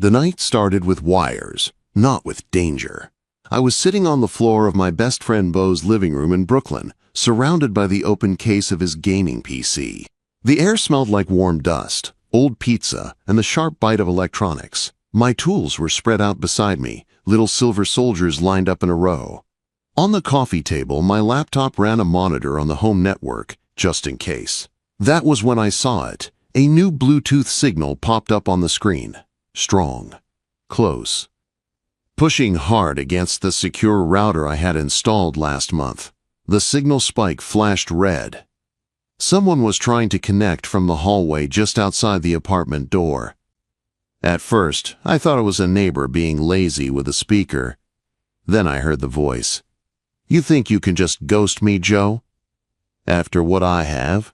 The night started with wires, not with danger. I was sitting on the floor of my best friend Beau's living room in Brooklyn, surrounded by the open case of his gaming PC. The air smelled like warm dust, old pizza, and the sharp bite of electronics. My tools were spread out beside me, little silver soldiers lined up in a row. On the coffee table, my laptop ran a monitor on the home network, just in case. That was when I saw it. A new Bluetooth signal popped up on the screen. Strong. Close. Pushing hard against the secure router I had installed last month. The signal spike flashed red. Someone was trying to connect from the hallway just outside the apartment door. At first, I thought it was a neighbor being lazy with a speaker. Then I heard the voice. "You think you can just ghost me, Joe? After what I have?"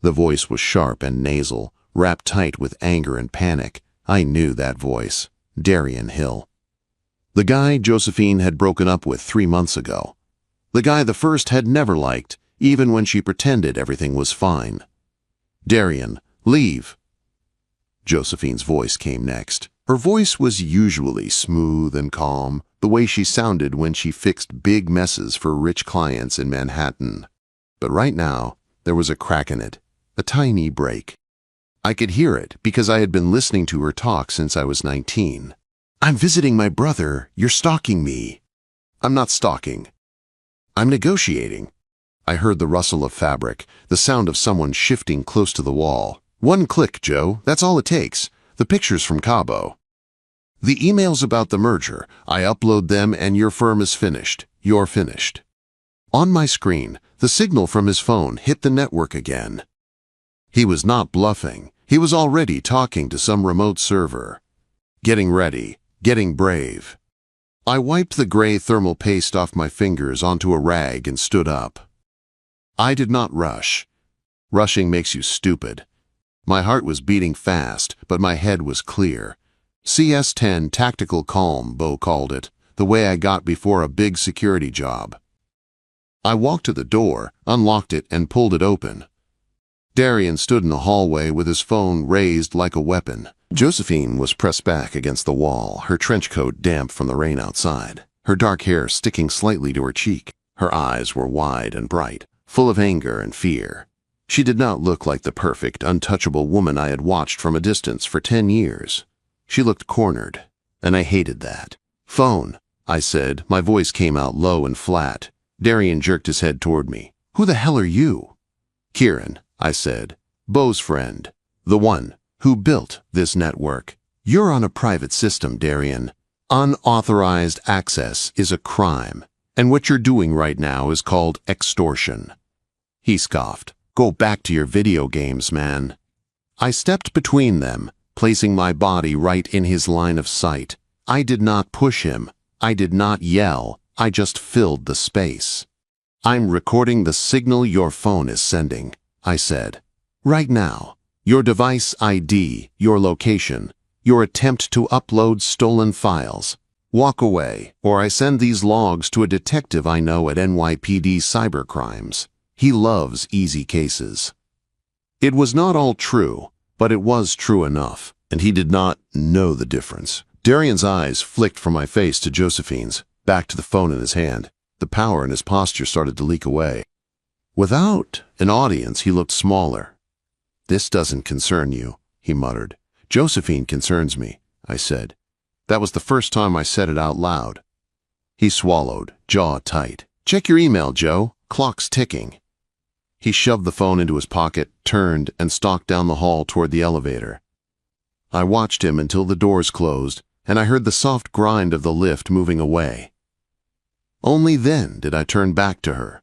The voice was sharp and nasal, wrapped tight with anger and panic. I knew that voice. Darian Hill. The guy Josephine had broken up with 3 months ago. The guy the first had never liked, even when she pretended everything was fine. "Darian, leave." Josephine's voice came next. Her voice was usually smooth and calm, the way she sounded when she fixed big messes for rich clients in Manhattan. But right now, there was a crack in it, a tiny break. I could hear it because I had been listening to her talk since I was 19. "I'm visiting my brother. You're stalking me." "I'm not stalking. I'm negotiating." I heard the rustle of fabric, the sound of someone shifting close to the wall. "One click, Joe. That's all it takes. The pictures from Cabo. The emails about the merger. I upload them and your firm is finished. You're finished." On my screen, the signal from his phone hit the network again. He was not bluffing. He was already talking to some remote server. Getting ready. Getting brave. I wiped the gray thermal paste off my fingers onto a rag and stood up. I did not rush. Rushing makes you stupid. My heart was beating fast, but my head was clear. CS-10 tactical calm, Beau called it, the way I got before a big security job. I walked to the door, unlocked it, and pulled it open. Darian stood in the hallway with his phone raised like a weapon. Josephine was pressed back against the wall, her trench coat damp from the rain outside, her dark hair sticking slightly to her cheek. Her eyes were wide and bright, full of anger and fear. She did not look like the perfect, untouchable woman I had watched from a distance for 10 years. She looked cornered, and I hated that. "Phone," I said. My voice came out low and flat. Darian jerked his head toward me. "Who the hell are you?" "Kieran," I said. "Beau's friend. The one who built this network." "You're on a private system, Darian. Unauthorized access is a crime, and what you're doing right now is called extortion." He scoffed. "Go back to your video games, man." I stepped between them, placing my body right in his line of sight. I did not push him. I did not yell. I just filled the space. "I'm recording the signal your phone is sending," I said. "Right now. Your device ID, your location, your attempt to upload stolen files. Walk away, or I send these logs to a detective I know at NYPD Cybercrimes. He loves easy cases." It was not all true, but it was true enough, and he did not know the difference. Darian's eyes flicked from my face to Josephine's, back to the phone in his hand. The power in his posture started to leak away. Without an audience, he looked smaller. "This doesn't concern you," he muttered. "Josephine concerns me," I said. That was the first time I said it out loud. He swallowed, jaw tight. "Check your email, Joe. Clock's ticking." He shoved the phone into his pocket, turned, and stalked down the hall toward the elevator. I watched him until the doors closed, and I heard the soft grind of the lift moving away. Only then did I turn back to her.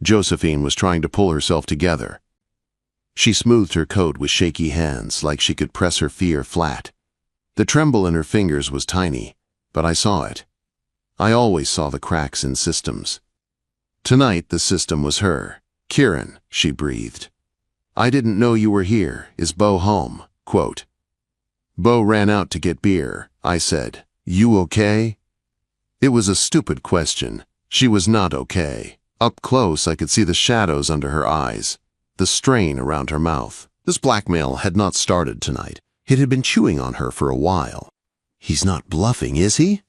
Josephine was trying to pull herself together. She smoothed her coat with shaky hands, like she could press her fear flat. The tremble in her fingers was tiny, but I saw it. I always saw the cracks in systems. Tonight the system was her. "Kieran," she breathed. "I didn't know you were here. Is Beau home?" Quote. "Beau ran out to get beer," I said. "You okay?" It was a stupid question. She was not okay. Up close I could see the shadows under her eyes, the strain around her mouth. This blackmail had not started tonight. It had been chewing on her for a while. "He's not bluffing, is he?"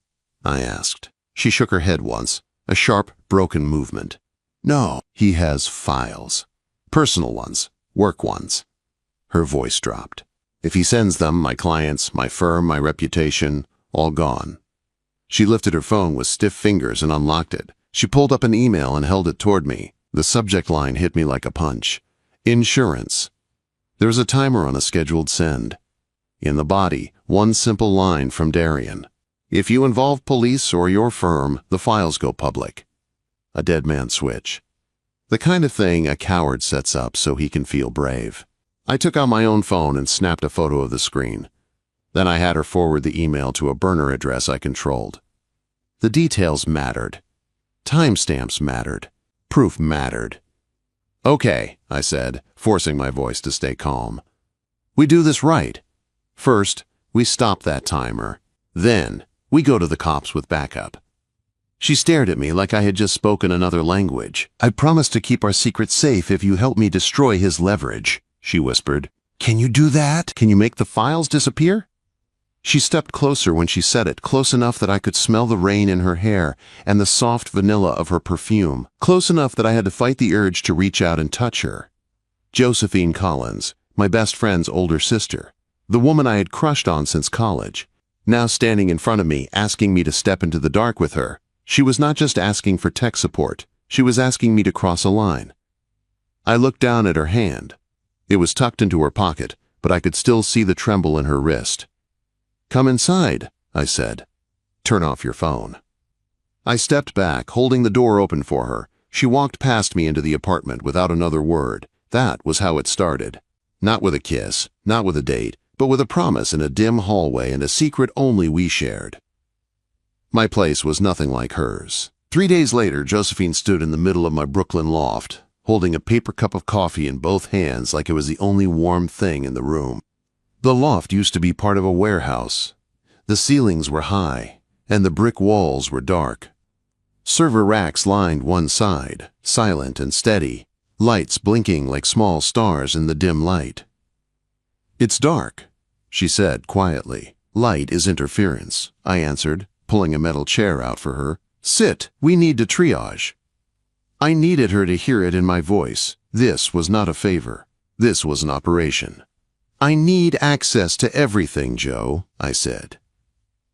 I asked. She shook her head once, a sharp, broken movement. "No, he has files. Personal ones, work ones." Her voice dropped. "If he sends them, my clients, my firm, my reputation, all gone." She lifted her phone with stiff fingers and unlocked it. She pulled up an email and held it toward me. The subject line hit me like a punch. Insurance. There was a timer on a scheduled send. In the body, one simple line from Darian. "If you involve police or your firm, the files go public." A dead man's switch. The kind of thing a coward sets up so he can feel brave. I took out my own phone and snapped a photo of the screen. Then I had her forward the email to a burner address I controlled. The details mattered. Timestamps mattered. Proof mattered. "Okay," I said, forcing my voice to stay calm. "We do this right. First, we stop that timer. Then, we go to the cops with backup." She stared at me like I had just spoken another language. "I promise to keep our secret safe if you help me destroy his leverage," she whispered. "Can you do that? Can you make the files disappear?" She stepped closer when she said it, close enough that I could smell the rain in her hair and the soft vanilla of her perfume, close enough that I had to fight the urge to reach out and touch her. Josephine Collins, my best friend's older sister, the woman I had crushed on since college, now standing in front of me, asking me to step into the dark with her. She was not just asking for tech support, she was asking me to cross a line. I looked down at her hand. It was tucked into her pocket, but I could still see the tremble in her wrist. "Come inside," I said. "Turn off your phone." I stepped back, holding the door open for her. She walked past me into the apartment without another word. That was how it started. Not with a kiss, not with a date, but with a promise in a dim hallway and a secret only we shared. My place was nothing like hers. 3 days later, Josephine stood in the middle of my Brooklyn loft, holding a paper cup of coffee in both hands like it was the only warm thing in the room. The loft used to be part of a warehouse. The ceilings were high, and the brick walls were dark. Server racks lined one side, silent and steady, lights blinking like small stars in the dim light. "It's dark," she said quietly. "Light is interference," I answered, pulling a metal chair out for her. "Sit, we need to triage." I needed her to hear it in my voice. This was not a favor. This was an operation. "I need access to everything, Joe," I said.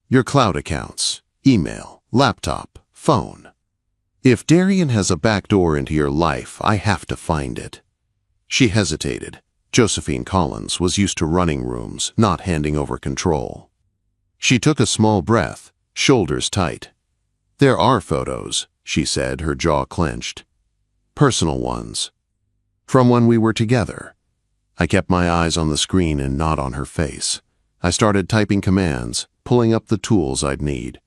"Your cloud accounts, email, laptop, phone. If Darian has a backdoor into your life, I have to find it." She hesitated. Josephine Collins was used to running rooms, not handing over control. She took a small breath, shoulders tight. "There are photos," she said, her jaw clenched. "Personal ones. From when we were together." I kept my eyes on the screen and not on her face. I started typing commands, pulling up the tools I'd need.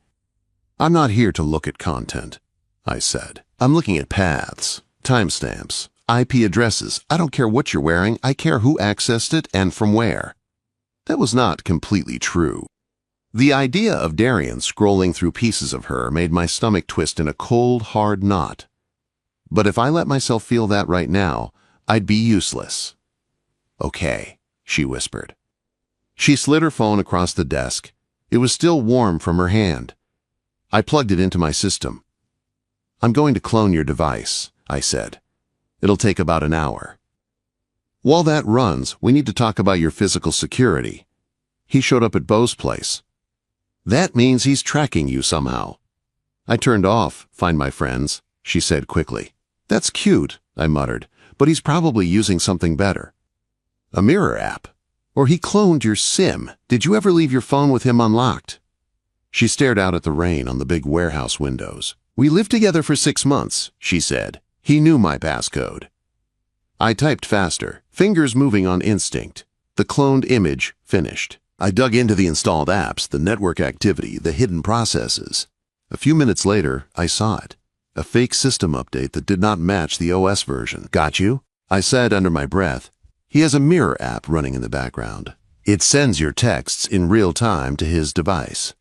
"I'm not here to look at content," I said. "I'm looking at paths, timestamps, IP addresses. I don't care what you're wearing, I care who accessed it and from where." That was not completely true. The idea of Darian scrolling through pieces of her made my stomach twist in a cold, hard knot. But if I let myself feel that right now, I'd be useless. "Okay," she whispered. She slid her phone across the desk. It was still warm from her hand. I plugged it into my system. "I'm going to clone your device," I said. "It'll take about an hour. While that runs, we need to talk about your physical security." He showed up at Bo's place. "That means he's tracking you somehow." "I turned off Find My Friends," she said quickly. "That's cute," I muttered, "but he's probably using something better." "A mirror app. Or he cloned your SIM. Did you ever leave your phone with him unlocked?" She stared out at the rain on the big warehouse windows. "We lived together for 6 months," she said. "He knew my passcode." I typed faster, fingers moving on instinct. The cloned image finished. I dug into the installed apps, the network activity, the hidden processes. A few minutes later, I saw it. A fake system update that did not match the OS version. "Got you?" I said under my breath. "He has a mirror app running in the background. It sends your texts in real time to his device."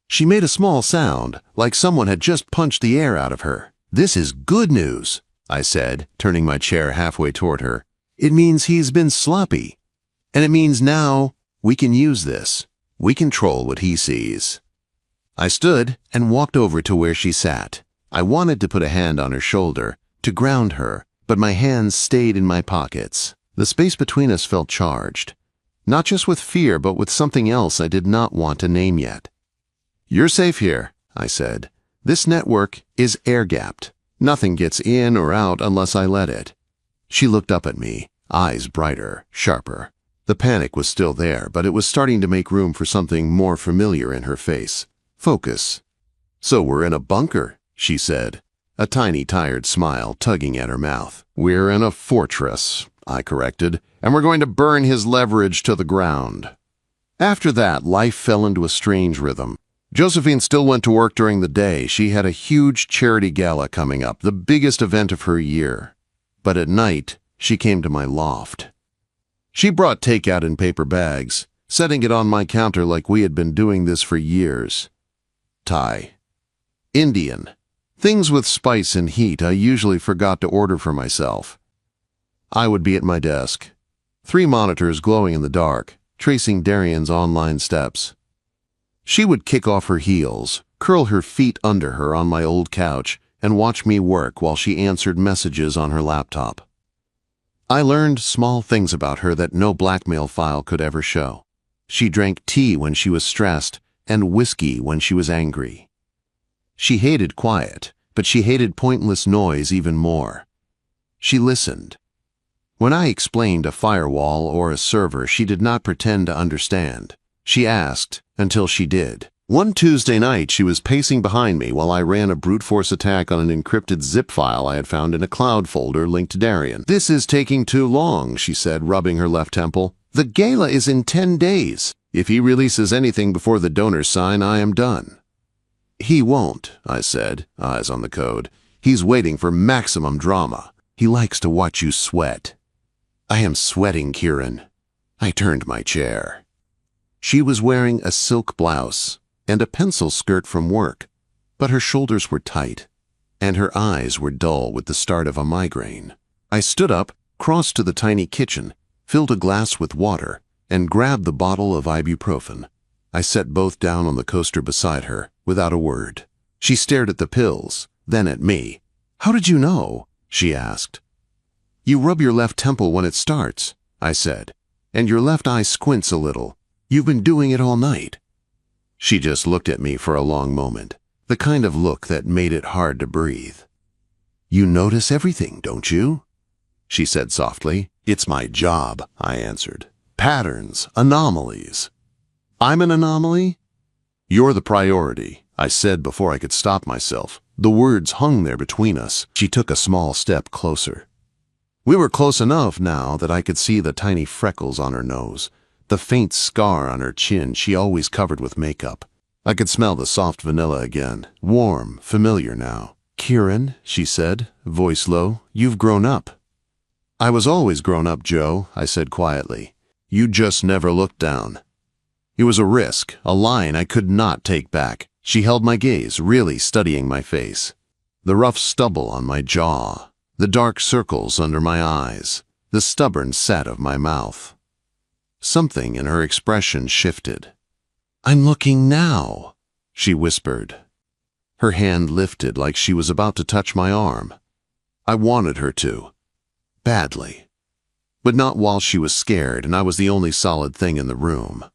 She made a small sound, like someone had just punched the air out of her. "This is good news," I said, turning my chair halfway toward her. "It means he's been sloppy. And it means now We can use this. We control what he sees. I stood and walked over to where she sat. I wanted to put a hand on her shoulder, to ground her, but my hands stayed in my pockets. The space between us felt charged, not just with fear, but with something else I did not want to name yet. "You're safe here," I said. "This network is air-gapped. Nothing gets in or out unless I let it." She looked up at me, eyes brighter, sharper. The panic was still there, but it was starting to make room for something more familiar in her face. Focus. "So we're in a bunker," she said, a tiny tired smile tugging at her mouth. "We're in a fortress," I corrected, "and we're going to burn his leverage to the ground." After that, life fell into a strange rhythm. Josephine still went to work during the day. She had a huge charity gala coming up, the biggest event of her year. But at night, she came to my loft. She brought takeout in paper bags, setting it on my counter like we had been doing this for years. Thai. Indian. Things with spice and heat I usually forgot to order for myself. I would be at my desk, 3 monitors glowing in the dark, tracing Darian's online steps. She would kick off her heels, curl her feet under her on my old couch, and watch me work while she answered messages on her laptop. I learned small things about her that no blackmail file could ever show. She drank tea when she was stressed and whiskey when she was angry. She hated quiet, but she hated pointless noise even more. She listened. When I explained a firewall or a server, she did not pretend to understand. She asked until she did. One Tuesday night, she was pacing behind me while I ran a brute force attack on an encrypted zip file I had found in a cloud folder linked to Darian. "This is taking too long," she said, rubbing her left temple. "The gala is in 10 days. If he releases anything before the donors sign, I am done." "He won't," I said, eyes on the code. "He's waiting for maximum drama. He likes to watch you sweat." "I am sweating, Kieran." I turned my chair. She was wearing a silk blouse and a pencil skirt from work, but her shoulders were tight, and her eyes were dull with the start of a migraine. I stood up, crossed to the tiny kitchen, filled a glass with water, and grabbed the bottle of ibuprofen. I set both down on the coaster beside her, without a word. She stared at the pills, then at me. "How did you know?" she asked. "You rub your left temple when it starts," I said, "and your left eye squints a little. You've been doing it all night." She just looked at me for a long moment, the kind of look that made it hard to breathe. "You notice everything, don't you?" she said softly. "It's my job," I answered. "Patterns, anomalies." "I'm an anomaly?" "You're the priority," I said before I could stop myself. The words hung there between us. She took a small step closer. We were close enough now that I could see the tiny freckles on her nose, the faint scar on her chin she always covered with makeup. I could smell the soft vanilla again, warm, familiar now. "Kieran," she said, voice low, "you've grown up." "I was always grown up, Joe," I said quietly. "You just never looked down." It was a risk, a line I could not take back. She held my gaze, really studying my face. The rough stubble on my jaw, the dark circles under my eyes, the stubborn set of my mouth. Something in her expression shifted. "I'm looking now," she whispered. Her hand lifted like she was about to touch my arm. I wanted her to. Badly. But not while she was scared and I was the only solid thing in the room.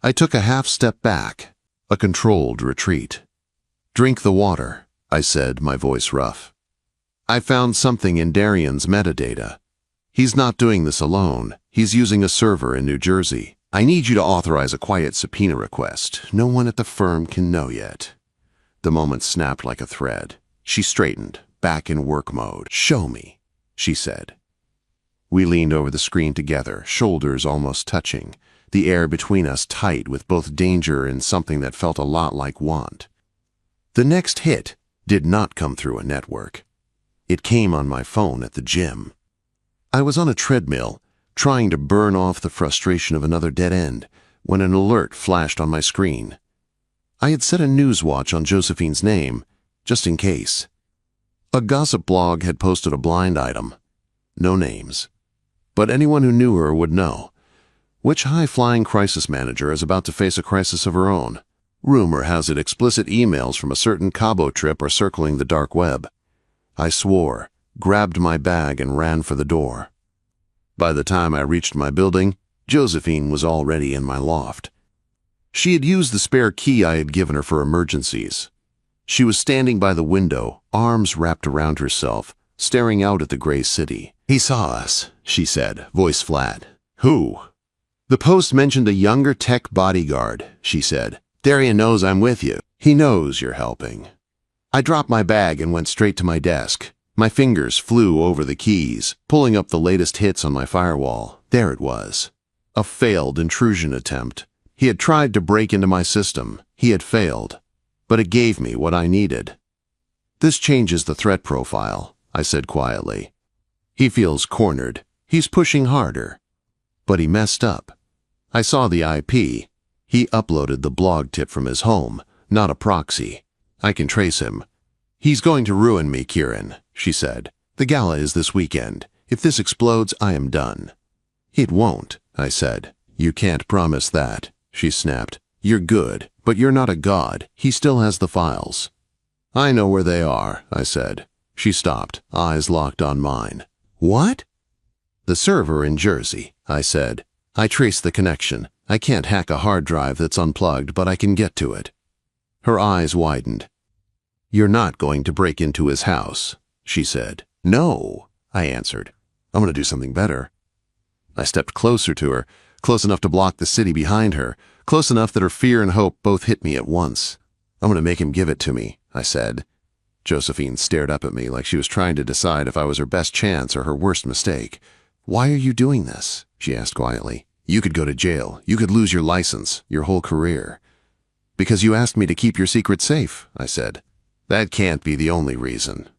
I took a half step back, a controlled retreat. "Drink the water," I said, my voice rough. "I found something in Darian's metadata. He's not doing this alone. He's using a server in New Jersey. I need you to authorize a quiet subpoena request. No one at the firm can know yet." The moment snapped like a thread. She straightened, back in work mode. "Show me," she said. We leaned over the screen together, shoulders almost touching, the air between us tight with both danger and something that felt a lot like want. The next hit did not come through a network. It came on my phone at the gym. I was on a treadmill, trying to burn off the frustration of another dead end, when an alert flashed on my screen. I had set a news watch on Josephine's name, just in case. A gossip blog had posted a blind item. No names. But anyone who knew her would know. Which high-flying crisis manager is about to face a crisis of her own? Rumor has it explicit emails from a certain Cabo trip are circling the dark web. I swore, grabbed my bag, and ran for the door. By the time I reached my building, Josephine was already in my loft. She had used the spare key I had given her for emergencies. She was standing by the window, arms wrapped around herself, staring out at the gray city. "He saw us," she said, voice flat. "Who?" "The Post mentioned a younger tech bodyguard," she said. "Darian knows I'm with you. He knows you're helping." I dropped my bag and went straight to my desk. My fingers flew over the keys, pulling up the latest hits on my firewall. There it was. A failed intrusion attempt. He had tried to break into my system. He had failed. But it gave me what I needed. "This changes the threat profile," I said quietly. "He feels cornered. He's pushing harder." But he messed up. I saw the IP. He uploaded the blog tip from his home, not a proxy. I can trace him. "He's going to ruin me, Kieran," she said. "The gala is this weekend. If this explodes, I am done." "It won't," I said. "You can't promise that," she snapped. "You're good, but you're not a god. He still has the files." "I know where they are," I said. She stopped, eyes locked on mine. "What?" "The server in Jersey," I said. "I traced the connection. I can't hack a hard drive that's unplugged, but I can get to it." Her eyes widened. "You're not going to break into his house," she said. "No," I answered. "I'm going to do something better." I stepped closer to her, close enough to block the city behind her, close enough that her fear and hope both hit me at once. "I'm going to make him give it to me," I said. Josephine stared up at me like she was trying to decide if I was her best chance or her worst mistake. "Why are you doing this?" she asked quietly. "You could go to jail. You could lose your license, your whole career." "Because you asked me to keep your secret safe," I said. "That can't be the only reason."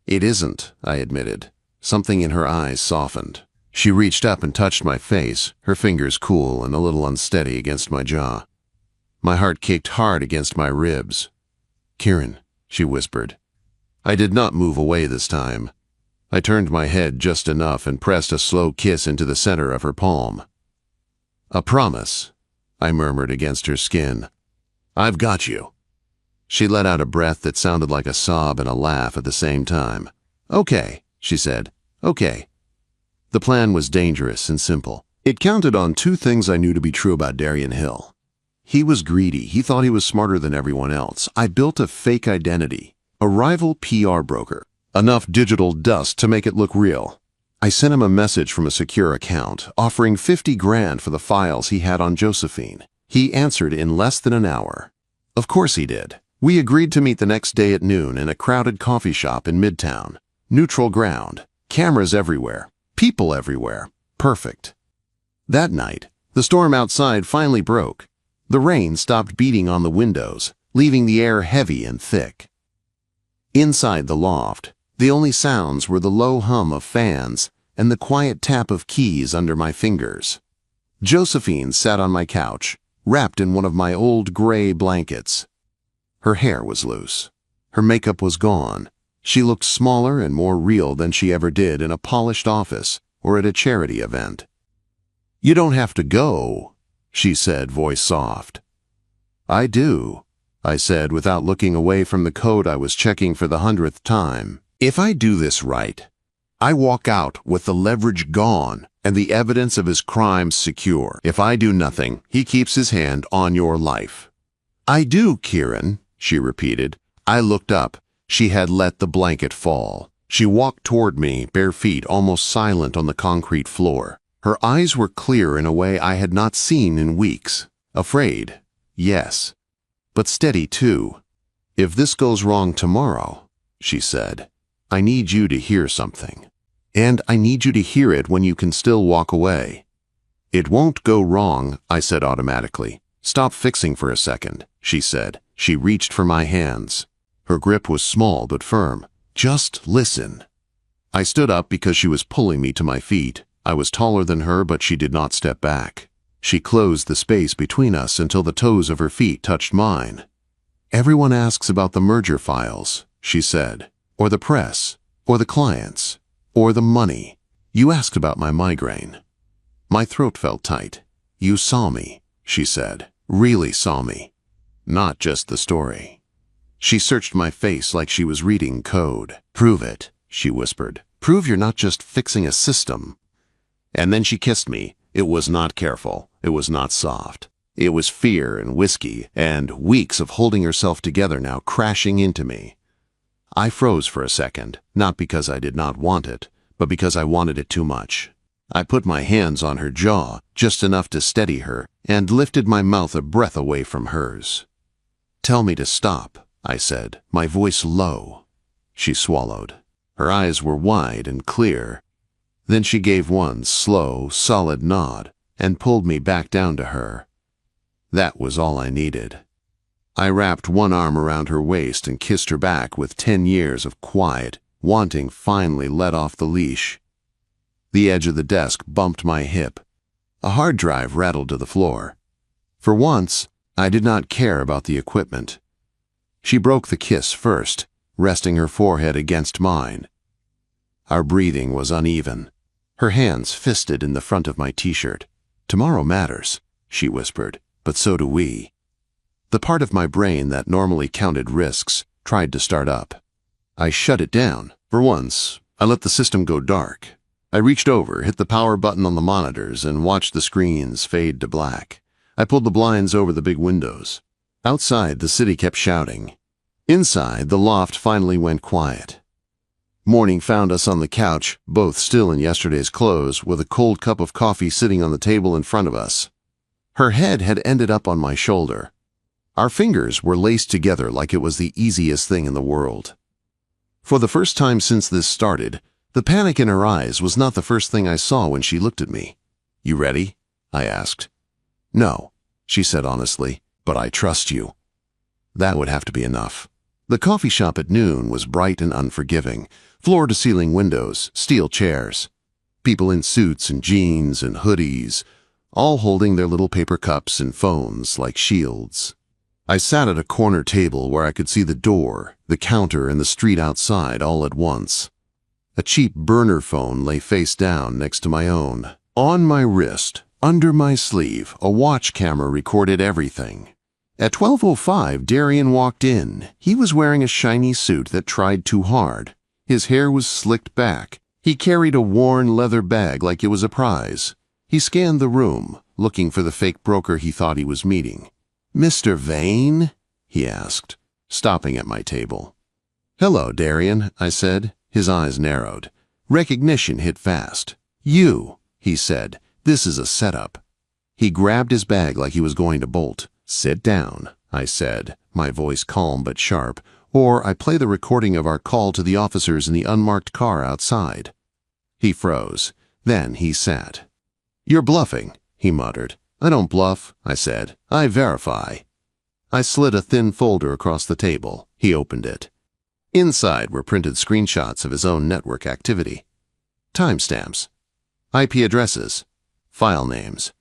"It isn't," I admitted. Something in her eyes softened. She reached up and touched my face, her fingers cool and a little unsteady against my jaw. My heart kicked hard against my ribs. "Kieran," she whispered. I did not move away this time. I turned my head just enough and pressed a slow kiss into the center of her palm. "A promise," I murmured against her skin. "I've got you." She let out a breath that sounded like a sob and a laugh at the same time. "Okay," she said. "Okay." The plan was dangerous and simple. It counted on two things I knew to be true about Darian Hill. He was greedy. He thought he was smarter than everyone else. I built a fake identity, a rival PR broker, enough digital dust to make it look real. I sent him a message from a secure account, offering 50 grand for the files he had on Josephine. He answered in less than an hour. Of course he did. We agreed to meet the next day at noon in a crowded coffee shop in Midtown. Neutral ground. Cameras everywhere. People everywhere. Perfect. That night, the storm outside finally broke. The rain stopped beating on the windows, leaving the air heavy and thick. Inside the loft, the only sounds were the low hum of fans and the quiet tap of keys under my fingers. Josephine sat on my couch, wrapped in one of my old gray blankets. Her hair was loose. Her makeup was gone. She looked smaller and more real than she ever did in a polished office or at a charity event. "You don't have to go," she said, voice soft. "I do," I said without looking away from the code I was checking for the 100th time. "If I do this right, I walk out with the leverage gone and the evidence of his crimes secure. If I do nothing, he keeps his hand on your life." "I do, Kieran," she repeated. I looked up. She had let the blanket fall. She walked toward me, bare feet, almost silent on the concrete floor. Her eyes were clear in a way I had not seen in weeks. Afraid, yes, but steady too. "If this goes wrong tomorrow," she said, "I need you to hear something. And I need you to hear it when you can still walk away." "It won't go wrong," I said automatically. "Stop fixing for a second," she said. She reached for my hands. Her grip was small but firm. "Just listen." I stood up because she was pulling me to my feet. I was taller than her, but she did not step back. She closed the space between us until the toes of her feet touched mine. "Everyone asks about the merger files," she said, "or the press, or the clients, or the money. You asked about my migraine." My throat felt tight. "You saw me," she said. "Really saw me. Not just the story." She searched my face like she was reading code. "Prove it," she whispered. "Prove you're not just fixing a system." And then she kissed me. It was not careful. It was not soft. It was fear and whiskey and weeks of holding herself together now crashing into me. I froze for a second, not because I did not want it, but because I wanted it too much. I put my hands on her jaw, just enough to steady her, and lifted my mouth a breath away from hers. "Tell me to stop," I said, my voice low. She swallowed. Her eyes were wide and clear. Then she gave one slow, solid nod and pulled me back down to her. That was all I needed. I wrapped one arm around her waist and kissed her back with 10 years of quiet, wanting finally let off the leash. The edge of the desk bumped my hip. A hard drive rattled to the floor. For once, I did not care about the equipment. She broke the kiss first, resting her forehead against mine. Our breathing was uneven. Her hands fisted in the front of my t-shirt. "Tomorrow matters," she whispered, "but so do we." The part of my brain that normally counted risks tried to start up. I shut it down. For once, I let the system go dark. I reached over, hit the power button on the monitors, and watched the screens fade to black. I pulled the blinds over the big windows. Outside, the city kept shouting. Inside, the loft finally went quiet. Morning found us on the couch, both still in yesterday's clothes, with a cold cup of coffee sitting on the table in front of us. Her head had ended up on my shoulder. Our fingers were laced together like it was the easiest thing in the world. For the first time since this started, the panic in her eyes was not the first thing I saw when she looked at me. "You ready?" I asked. "No," she said honestly, "but I trust you." That would have to be enough. The coffee shop at noon was bright and unforgiving. Floor-to-ceiling windows, steel chairs. People in suits and jeans and hoodies, all holding their little paper cups and phones like shields. I sat at a corner table where I could see the door, the counter, and the street outside all at once. A cheap burner phone lay face down next to my own. On my wrist, under my sleeve, a watch camera recorded everything. At 12:05, Darian walked in. He was wearing a shiny suit that tried too hard. His hair was slicked back. He carried a worn leather bag like it was a prize. He scanned the room, looking for the fake broker he thought he was meeting. "Mr. Vane?" he asked, stopping at my table. "Hello, Darian," I said. His eyes narrowed. Recognition hit fast. "You," he said. "This is a setup." He grabbed his bag like he was going to bolt. "Sit down," I said, my voice calm but sharp, or I play the recording of our call to the officers in the unmarked car outside. He froze. Then he sat. "You're bluffing," he muttered. "I don't bluff," I said. "I verify." I slid a thin folder across the table. He opened it. Inside were printed screenshots of his own network activity. Timestamps. IP addresses. File names.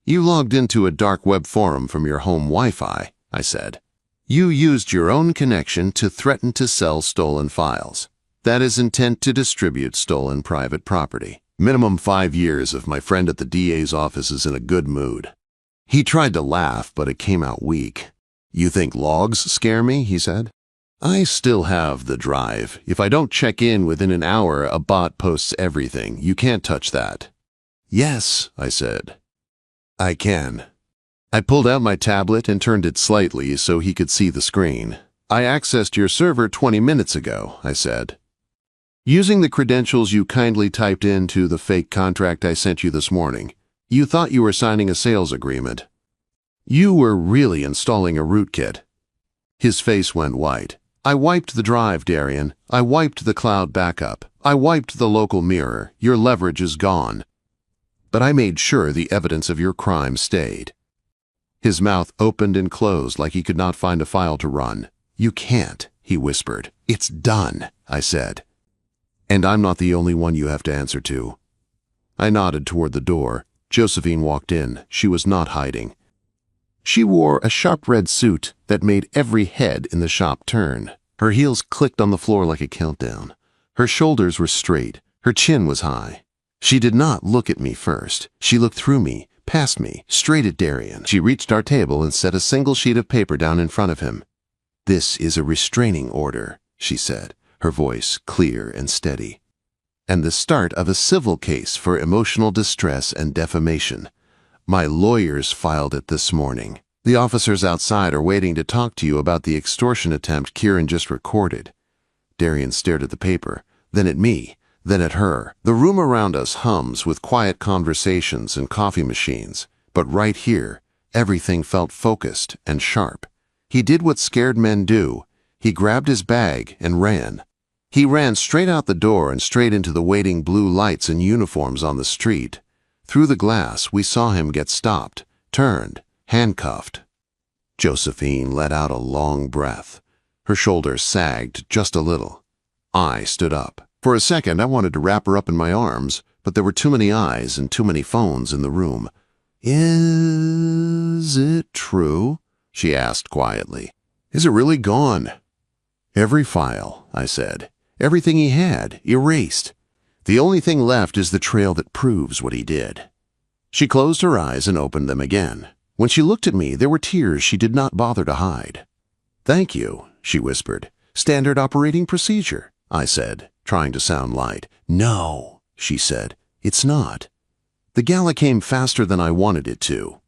"You logged into a dark web forum from your home Wi-Fi," I said. "You used your own connection to threaten to sell stolen files. That is intent to distribute stolen private property. Minimum 5 years if my friend at the DA's office is in a good mood." He tried to laugh, but it came out weak. "You think logs scare me?" he said. "I still have the drive. If I don't check in within an hour, a bot posts everything. You can't touch that." "Yes," I said. "I can." I pulled out my tablet and turned it slightly so he could see the screen. "I accessed your server 20 minutes ago," I said. "Using the credentials you kindly typed into the fake contract I sent you this morning. You thought you were signing a sales agreement. You were really installing a rootkit." His face went white. "I wiped the drive, Darian. I wiped the cloud backup. I wiped the local mirror. Your leverage is gone. But I made sure the evidence of your crime stayed." His mouth opened and closed like he could not find a file to run. "You can't," he whispered. "It's done," I said. "And I'm not the only one you have to answer to." I nodded toward the door. Josephine walked in. She was not hiding. She wore a sharp red suit that made every head in the shop turn. Her heels clicked on the floor like a countdown. Her shoulders were straight. Her chin was high. She did not look at me first. She looked through me, past me, straight at Darian. She reached our table and set a single sheet of paper down in front of him. "This is a restraining order," she said, her voice clear and steady. "And the start of a civil case for emotional distress and defamation. My lawyers filed it this morning. The officers outside are waiting to talk to you about the extortion attempt Kieran just recorded." Darian stared at the paper, then at me, then at her. The room around us hums with quiet conversations and coffee machines, but right here, everything felt focused and sharp. He did what scared men do. He grabbed his bag and ran. He ran straight out the door and straight into the waiting blue lights and uniforms on the street. Through the glass, we saw him get stopped, turned, handcuffed. Josephine let out a long breath. Her shoulders sagged just a little. I stood up. For a second, I wanted to wrap her up in my arms, but there were too many eyes and too many phones in the room. "Is it true?" she asked quietly. "Is it really gone?" "Every file," I said. "Everything he had, erased. The only thing left is the trail that proves what he did." She closed her eyes and opened them again. When she looked at me, there were tears she did not bother to hide. "Thank you," she whispered. "Standard operating procedure," I said, trying to sound light. "No," she said. "It's not." The gala came faster than I wanted it to.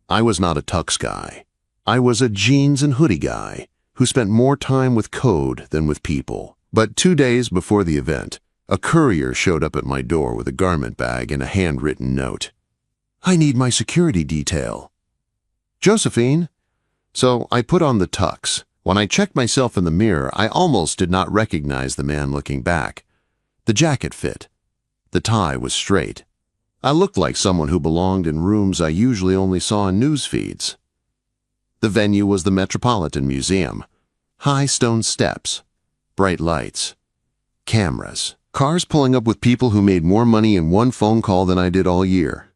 I was not a tux guy. I was a jeans and hoodie guy who spent more time with code than with people. But 2 days before the event, a courier showed up at my door with a garment bag and a handwritten note. "I need my security detail." "Josephine." So I put on the tux. When I checked myself in the mirror, I almost did not recognize the man looking back. The jacket fit. The tie was straight. I looked like someone who belonged in rooms I usually only saw in news feeds. The venue was the Metropolitan Museum. High stone steps, bright lights, cameras, cars pulling up with people who made more money in one phone call than I did all year.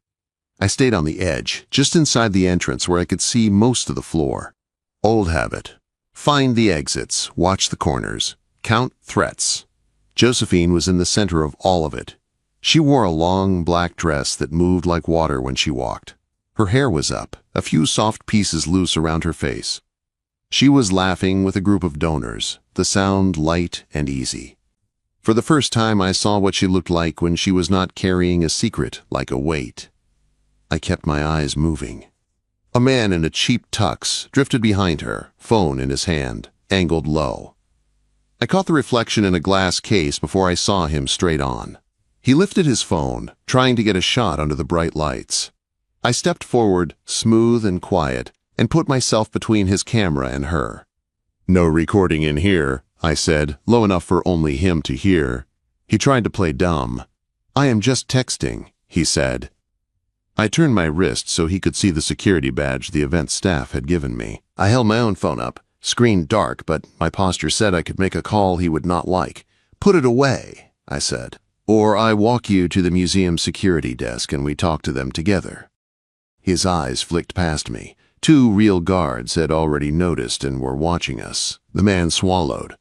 I stayed on the edge, just inside the entrance where I could see most of the floor. Old habit. Find the exits, watch the corners, count threats. Josephine was in the center of all of it. She wore a long black dress that moved like water when she walked. Her hair was up, a few soft pieces loose around her face. She was laughing with a group of donors, the sound light and easy. For the first time, I saw what she looked like when she was not carrying a secret like a weight. I kept my eyes moving. A man in a cheap tux drifted behind her, phone in his hand, angled low. I caught the reflection in a glass case before I saw him straight on. He lifted his phone, trying to get a shot under the bright lights. I stepped forward, smooth and quiet, and put myself between his camera and her. "No recording in here," I said, low enough for only him to hear. He tried to play dumb. "I am just texting," he said. I turned my wrist so he could see the security badge the event staff had given me. I held my own phone up, screen dark, but my posture said I could make a call he would not like. "Put it away," I said. "Or I walk you to the museum security desk and we talk to them together." His eyes flicked past me. 2 real guards had already noticed and were watching us. The man swallowed,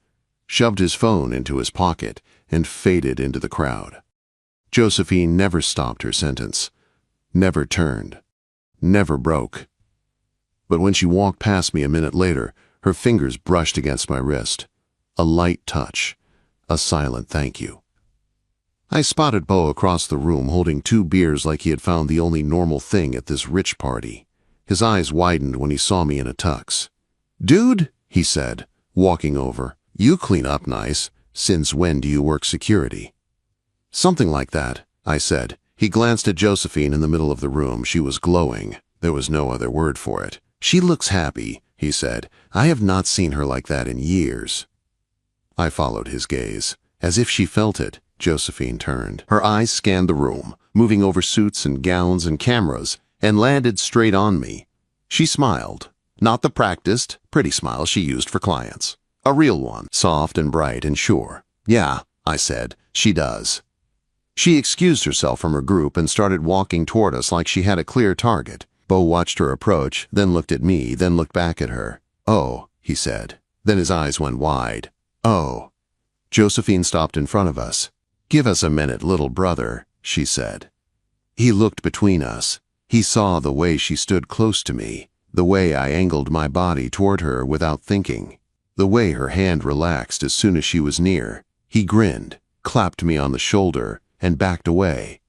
shoved his phone into his pocket, and faded into the crowd. Josephine never stopped her sentence. Never turned. Never broke. But when she walked past me a minute later, her fingers brushed against my wrist. A light touch. A silent thank you. I spotted Bo across the room holding 2 beers like he had found the only normal thing at this rich party. His eyes widened when he saw me in a tux. "Dude," he said, walking over, "you clean up nice. Since when do you work security?" "Something like that," I said. He glanced at Josephine in the middle of the room. She was glowing. There was no other word for it. "She looks happy," he said. "I have not seen her like that in years." I followed his gaze. As if she felt it, Josephine turned. Her eyes scanned the room, moving over suits and gowns and cameras, and landed straight on me. She smiled. Not the practiced, pretty smile she used for clients. A real one, soft and bright and sure. "Yeah," I said, "she does." She excused herself from her group and started walking toward us like she had a clear target. Bo watched her approach, then looked at me, then looked back at her. "Oh," he said. Then his eyes went wide. "Oh." Josephine stopped in front of us. "Give us a minute, little brother," she said. He looked between us. He saw the way she stood close to me, the way I angled my body toward her without thinking, the way her hand relaxed as soon as she was near. He grinned, clapped me on the shoulder, and backed away.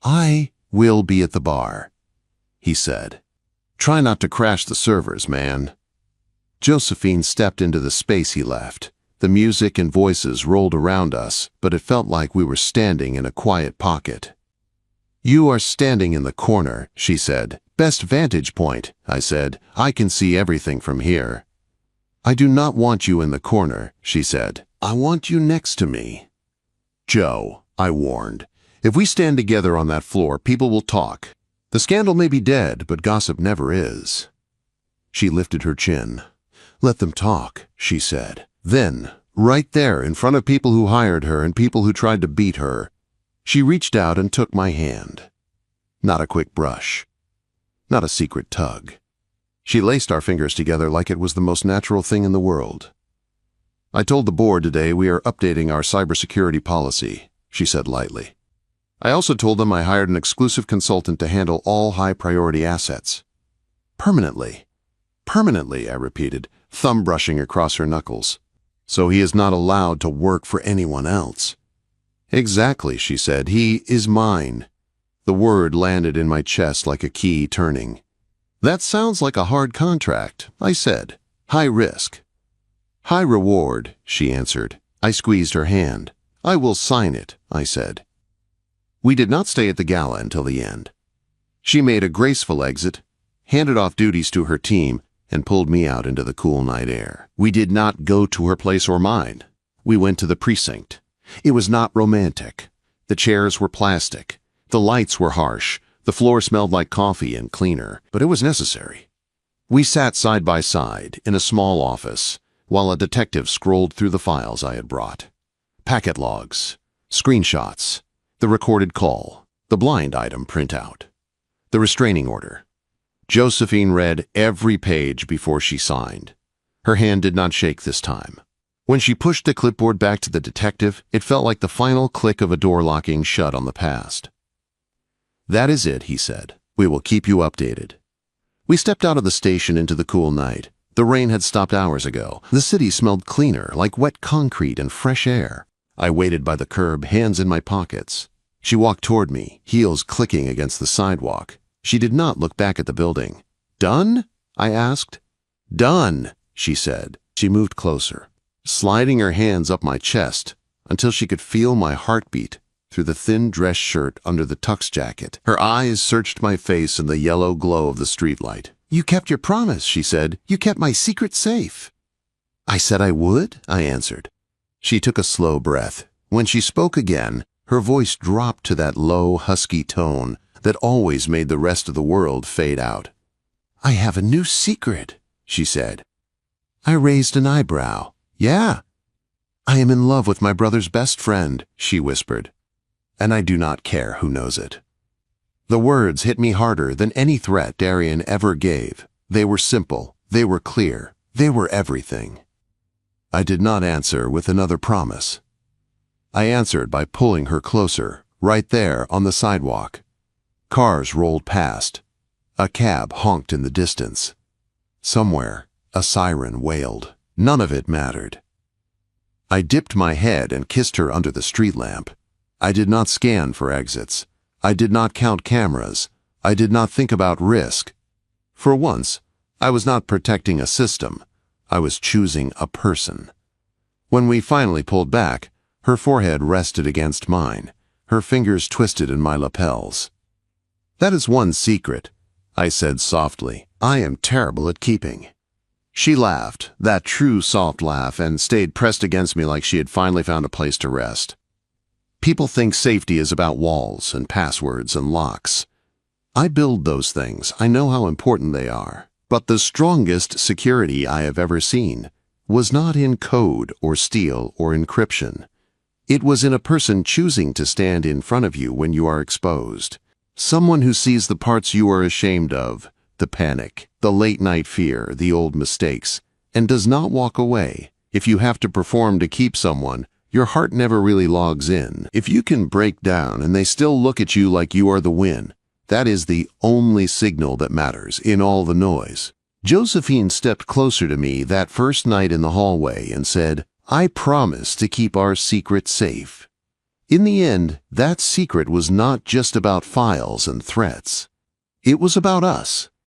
"I will be at the bar," he said. "Try not to crash the servers, man." Josephine stepped into the space he left. The music and voices rolled around us, but it felt like we were standing in a quiet pocket. "You are standing in the corner," she said. "Best vantage point," I said. "I can see everything from here." "I do not want you in the corner," she said. "I want you next to me." "Joe," I warned, "if we stand together on that floor, people will talk. The scandal may be dead, but gossip never is." She lifted her chin. "Let them talk," she said. Then, right there in front of people who hired her and people who tried to beat her, she reached out and took my hand. Not a quick brush. Not a secret tug. She laced our fingers together like it was the most natural thing in the world. "I told the board today we are updating our cybersecurity policy," she said lightly. "I also told them I hired an exclusive consultant to handle all high-priority assets. Permanently." "Permanently," I repeated, thumb brushing across her knuckles. "So he is not allowed to work for anyone else." "Exactly," she said. "He is mine." The word landed in my chest like a key turning. "That sounds like a hard contract," I said. "High risk." "High reward," she answered. I squeezed her hand. "I will sign it," I said. We did not stay at the gala until the end. She made a graceful exit, handed off duties to her team, and pulled me out into the cool night air. We did not go to her place or mine. We went to the precinct. It was not romantic. The chairs were plastic. The lights were harsh. The floor smelled like coffee and cleaner, but it was necessary. We sat side by side in a small office while a detective scrolled through the files I had brought. Packet logs, screenshots, the recorded call, the blind item printout, the restraining order. Josephine read every page before she signed. Her hand did not shake this time. When she pushed the clipboard back to the detective, it felt like the final click of a door locking shut on the past. "That is it," he said. "We will keep you updated." We stepped out of the station into the cool night. The rain had stopped hours ago. The city smelled cleaner, like wet concrete and fresh air. I waited by the curb, hands in my pockets. She walked toward me, heels clicking against the sidewalk. She did not look back at the building. "Done?" I asked. "Done," she said. She moved closer, sliding her hands up my chest until she could feel my heartbeat through the thin dress shirt under the tux jacket. Her eyes searched my face in the yellow glow of the streetlight. "You kept your promise," she said. "You kept my secret safe." "I said I would," I answered. She took a slow breath. When she spoke again, her voice dropped to that low, husky tone that always made the rest of the world fade out. "I have a new secret," she said. I raised an eyebrow. "Yeah." "I am in love with my brother's best friend," she whispered. "And I do not care who knows it." The words hit me harder than any threat Darian ever gave. They were simple. They were clear. They were everything. I did not answer with another promise. I answered by pulling her closer, right there on the sidewalk. Cars rolled past. A cab honked in the distance. Somewhere, a siren wailed. None of it mattered. I dipped my head and kissed her under the street lamp. I did not scan for exits. I did not count cameras. I did not think about risk. For once, I was not protecting a system. I was choosing a person. When we finally pulled back, her forehead rested against mine. Her fingers twisted in my lapels. "That is one secret," I said softly. "I am terrible at keeping." She laughed, that true soft laugh, and stayed pressed against me like she had finally found a place to rest. "People think safety is about walls and passwords and locks. I build those things. I know how important they are. But the strongest security I have ever seen was not in code or steel or encryption. It was in a person choosing to stand in front of you when you are exposed. Someone who sees the parts you are ashamed of, the panic, the late-night fear, the old mistakes, and does not walk away. If you have to perform to keep someone, your heart never really logs in. If you can break down and they still look at you like you are the win, That is the only signal that matters in all the noise. Josephine stepped closer to me that first night in the hallway and said, "I promise to keep our secret safe." In the end, that secret was not just about files and threats. It was about us.